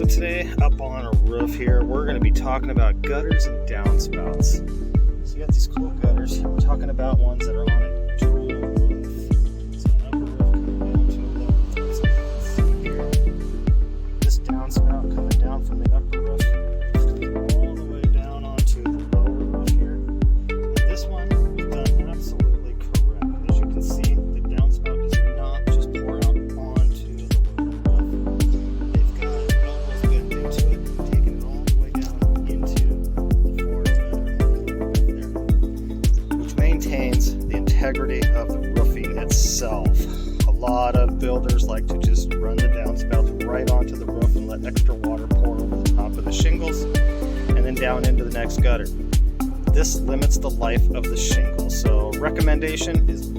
So today up on a roof here, we're going to be talking about gutters and downspouts. So you got these cool gutters. We're talking about ones that are on a dual roof. So an upper roof coming down to a lower roof. So you can see here, this downspout coming down from the upper roof all the way down onto the lower roof here. And this one was done absolutely correct. As you can see, the downspout does not just pour out onto the lower roof. They've got elbows bent into it, taking it all the way down into the floor there, which maintains the integrity of the roofing itself. A lot of builders like to just run the downspouts right onto the roof and let extra water pour over the top of the shingles and then down into the next gutter. This limits the life of the shingle, so recommendation is